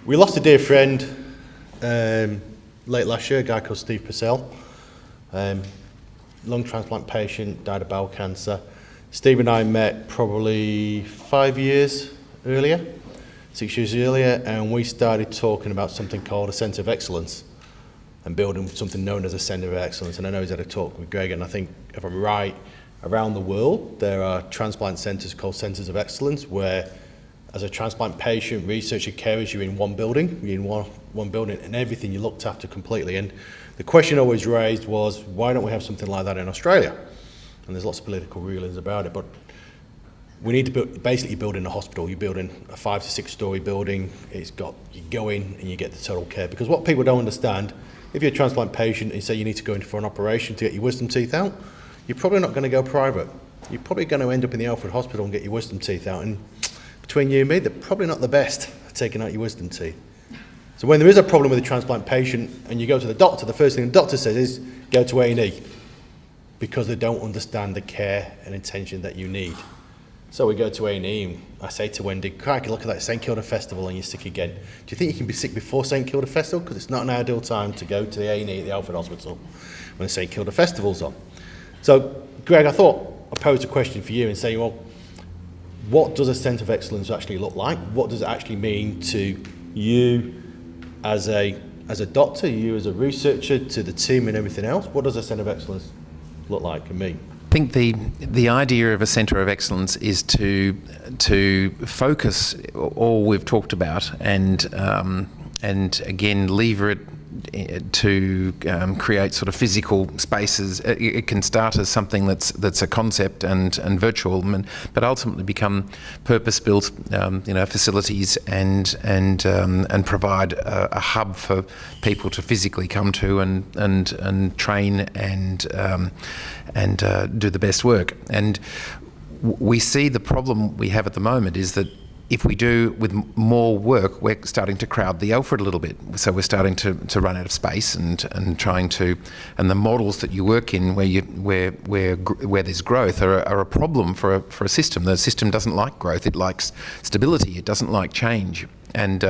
We lost a dear friend late last year, a guy called Steve Purcell. Lung transplant patient, died of bowel cancer. Steve and I met probably 6 years earlier, and we started talking about something called a centre of excellence and building something known as a centre of excellence. And I know he's had a talk with Greg, and I think, if I'm right, around the world there are transplant centres called centres of excellence where, as a transplant patient, researcher, carers, you're in one building, and everything you're looked after completely. And the question always raised was, why don't we have something like that in Australia? And there's lots of political rulings about it, but we need to basically build in a hospital. You're building a 5 to 6 story building. You go in and you get the total care. Because what people don't understand, if you're a transplant patient and you say you need to go in for an operation to get your wisdom teeth out, you're probably not going to go private. You're probably going to end up in the Alfred Hospital and get your wisdom teeth out. And between you and me, they're probably not the best at taking out your wisdom teeth. So when there is a problem with a transplant patient and you go to the doctor, the first thing the doctor says is go to A&E, because they don't understand the care and attention that you need. So we go to A&E and I say to Wendy, crikey, look at that St Kilda Festival and you're sick again. Do you think you can be sick before St Kilda Festival? Because it's not an ideal time to go to the A&E at the Alfred Hospital when the St Kilda Festival's on. So Greg, I thought I'd pose a question for you and say, well, what does a centre of excellence actually look like? What does it actually mean to you as a doctor, you as a researcher, to the team and everything else? What does a centre of excellence look like and mean? I think the idea of a centre of excellence is to focus all we've talked about and again lever it to create sort of physical spaces. It can start as something that's a concept and virtual, but ultimately become purpose-built, facilities and provide a hub for people to physically come to and train and do the best work. And we see the problem we have at the moment is that if we do with more work, we're starting to crowd the Alfred a little bit. So we're starting to run out of space and trying to, and the models that you work in where there's growth are a problem for a system. The system doesn't like growth; it likes stability. It doesn't like change. And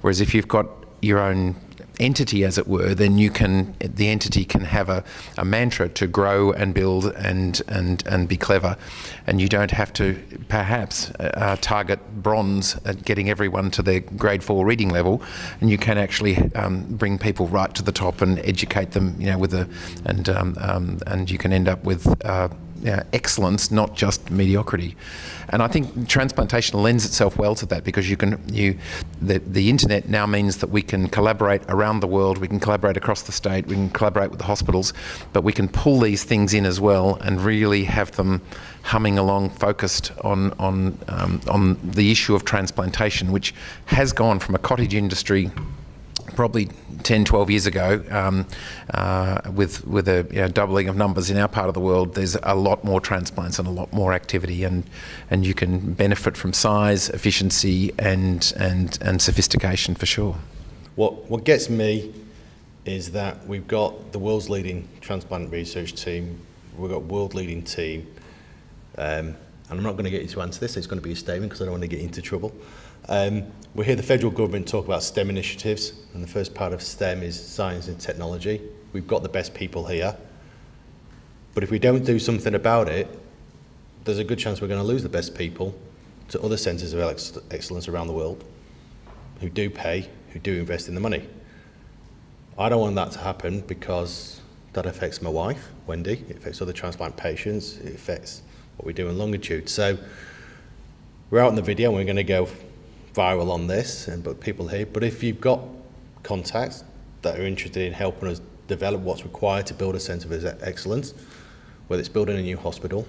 whereas if you've got your own entity, as it were, then the entity can have a mantra to grow and build and be clever, and you don't have to perhaps target bronze at getting everyone to their grade 4 reading level, and you can actually bring people right to the top and educate them, and you can end up with excellence, not just mediocrity. And I think transplantation lends itself well to that, because the internet now means that we can collaborate around the world, we can collaborate across the state, we can collaborate with the hospitals, but we can pull these things in as well and really have them humming along, focused on the issue of transplantation, which has gone from a cottage industry probably 10, 12 years ago, with a doubling of numbers in our part of the world. There's a lot more transplants and a lot more activity, and you can benefit from size, efficiency, and sophistication for sure. What gets me is that we've got the world's leading transplant research team. We've got world leading team, and I'm not going to get you to answer this. It's going to be a statement because I don't want to get into trouble. We hear the federal government talk about STEM initiatives, and the first part of STEM is science and technology. We've got the best people here, but if we don't do something about it, there's a good chance we're going to lose the best people to other centres of excellence around the world who do pay, who do invest in the money. I don't want that to happen, because that affects my wife, Wendy, it affects other transplant patients, it affects what we do in Lungitude. So we're out in the video and we're going to go viral on this, but people here. But if you've got contacts that are interested in helping us develop what's required to build a centre of excellence, whether it's building a new hospital,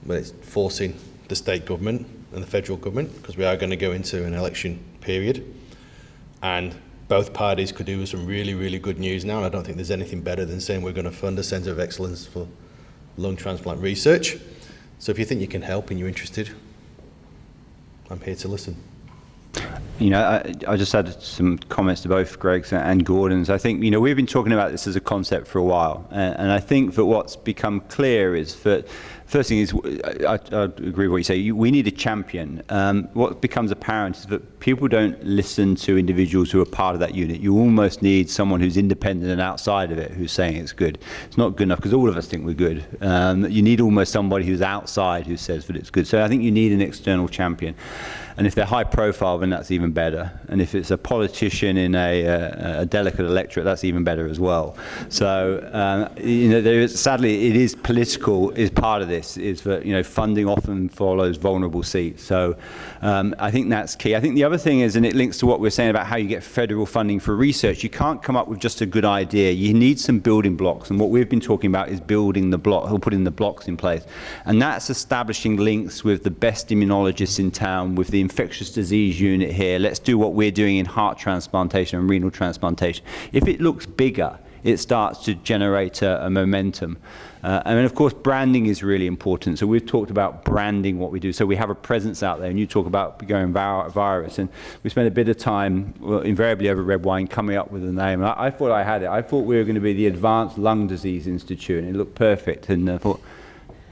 whether it's forcing the state government and the federal government, because we are going to go into an election period, and both parties could do with some really, really good news now, and I don't think there's anything better than saying we're going to fund a centre of excellence for lung transplant research. So if you think you can help and you're interested, I'm here to listen. I just had some comments to both Greg's and Gordon's. I think, we've been talking about this as a concept for a while, and I think that what's become clear is that First thing is, I agree with what you say. We need a champion. What becomes apparent is that people don't listen to individuals who are part of that unit. You almost need someone who's independent and outside of it who's saying it's good. It's not good enough because all of us think we're good. You need almost somebody who's outside who says that it's good. So I think you need an external champion. And if they're high profile, then that's even better. And if it's a politician in a delicate electorate, that's even better as well. So, sadly, it is political is part of this, is that, funding often follows vulnerable seats. So I think that's key. I think the other thing is, and it links to what we're saying about how you get federal funding for research, you can't come up with just a good idea. You need some building blocks. And what we've been talking about is building the block, or putting the blocks in place. And that's establishing links with the best immunologists in town, with the infectious disease unit here. Let's do what we're doing in heart transplantation and renal transplantation. If it looks bigger, it starts to generate a momentum. And then, of course, branding is really important. So we've talked about branding what we do. So we have a presence out there, and you talk about going virus. And we spent a bit of time, invariably over red wine, coming up with a name. And I thought I had it. I thought we were going to be the Advanced Lung Disease Institute, and it looked perfect. And I thought,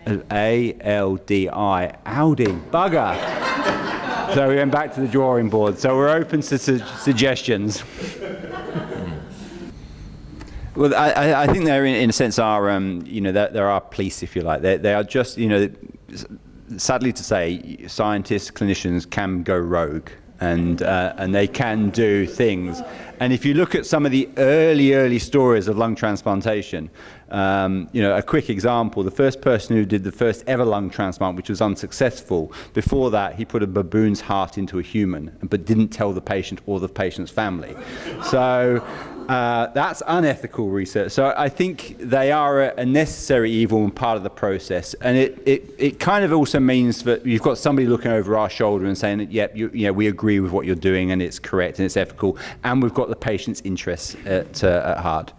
ALDI, Audi, bugger. So we went back to the drawing board. So we're open to suggestions. Well, I think they're in a sense are there are police, if you like. They are just, sadly to say, scientists, clinicians can go rogue, and they can do things. And if you look at some of the early stories of lung transplantation, a quick example: the first person who did the first ever lung transplant, which was unsuccessful, before that he put a baboon's heart into a human, but didn't tell the patient or the patient's family. So. That's unethical research. So I think they are a necessary evil and part of the process. And it kind of also means that you've got somebody looking over our shoulder and saying, yep, we agree with what you're doing and it's correct and it's ethical. And we've got the patient's interests at heart.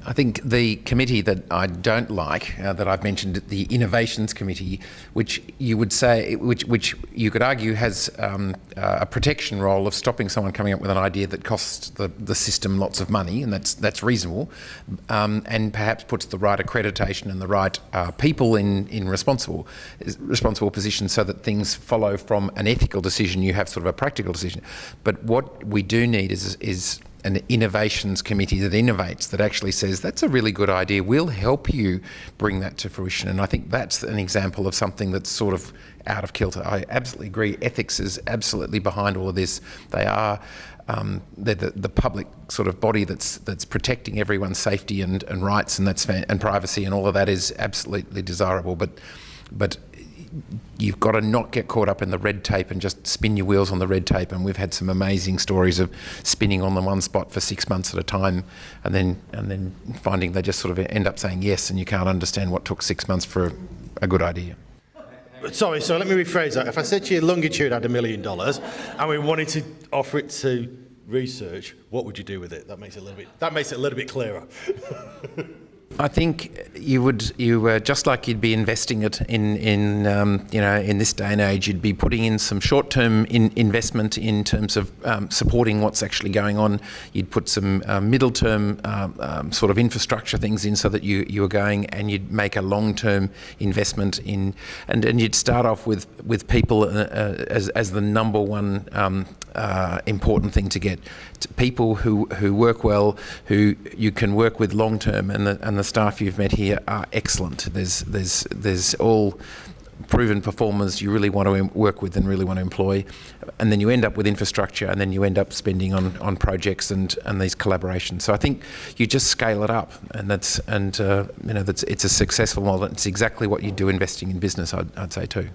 I think the committee that I don't like, that I've mentioned, the Innovations Committee, which you would say, which you could argue has a protection role of stopping someone coming up with an idea that costs the system lots of money, and that's reasonable, and perhaps puts the right accreditation and the right people in responsible positions so that things follow from an ethical decision. You have sort of a practical decision, but what we do need is an innovations committee that innovates, that actually says, that's a really good idea, we'll help you bring that to fruition. And I think that's an example of something that's sort of out of kilter. I absolutely agree, ethics is absolutely behind all of this. They are they're the public sort of body that's protecting everyone's safety and rights, and and privacy, and all of that is absolutely desirable. But you've got to not get caught up in the red tape and just spin your wheels on the red tape. And we've had some amazing stories of spinning on the one spot for 6 months at a time, and then finding they just sort of end up saying yes, and you can't understand what took 6 months for a good idea. Sorry, so let me rephrase that. If I said to you Lungitude had $1 million and we wanted to offer it to research, what would you do with it? That makes it a little bit clearer. I think you just like you'd be investing it in this day and age, you'd be putting in some short-term investment in terms of supporting what's actually going on. You'd put some middle-term sort of infrastructure things in so that you are going, and you'd make a long-term investment in, and you'd start off with people as the number one important thing to get. People who work well, who you can work with long term, and the staff you've met here are excellent. There's all proven performers you really want to work with and really want to employ, and then you end up with infrastructure, and then you end up spending on projects and these collaborations. So I think you just scale it up, and it's a successful model. It's exactly what you do investing in business, I'd say too.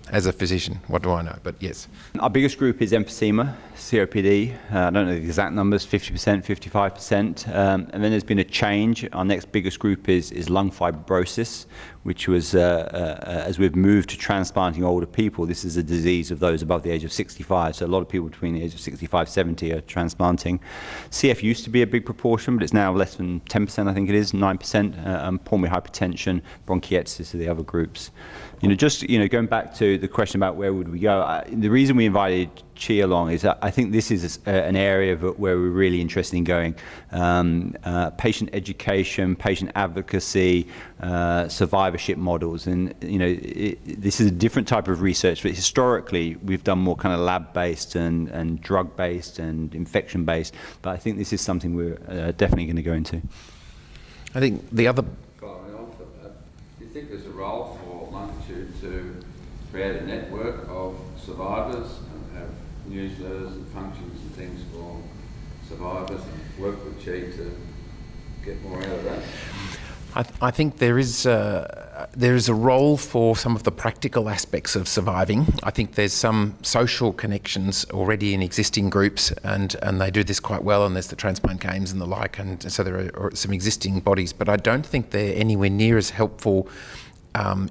As a physician, what do I know? But yes. Our biggest group is emphysema, COPD. I don't know the exact numbers, 50%, 55%. And then there's been a change. Our next biggest group is lung fibrosis, which was, as we've moved to transplanting older people, this is a disease of those above the age of 65. So a lot of people between the age of 65, 70 are transplanting. CF used to be a big proportion, but it's now less than 10%, I think it is, 9%. Pulmonary hypertension, bronchiectasis are the other groups. Going back to the question about where would we go, the reason we invited Chi along is that I think this is an area where we're really interested in going. Patient education, patient advocacy, survivorship models, and this is a different type of research. But historically, we've done more kind of lab-based and drug-based and infection-based. But I think this is something we're definitely going to go into. I think the other. Following on from that, do you think there's a role for Lungitude to create a network of survivors and have newsletters and functions and things for survivors and work with Chi to get more out of that? I think there is a role for some of the practical aspects of surviving. I think there's some social connections already in existing groups, and they do this quite well, and there's the transplant games and the like, and so there are some existing bodies, but I don't think they're anywhere near as helpful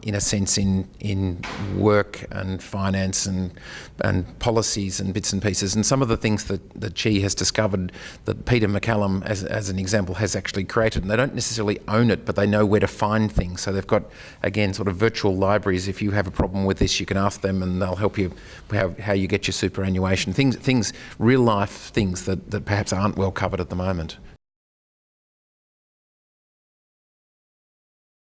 in a sense in work and finance and policies and bits and pieces. And some of the things that Chi has discovered that Peter McCallum, as an example, has actually created, and they don't necessarily own it, but they know where to find things. So they've got, again, sort of virtual libraries. If you have a problem with this, you can ask them and they'll help you how you get your superannuation. Things, real life things that perhaps aren't well covered at the moment.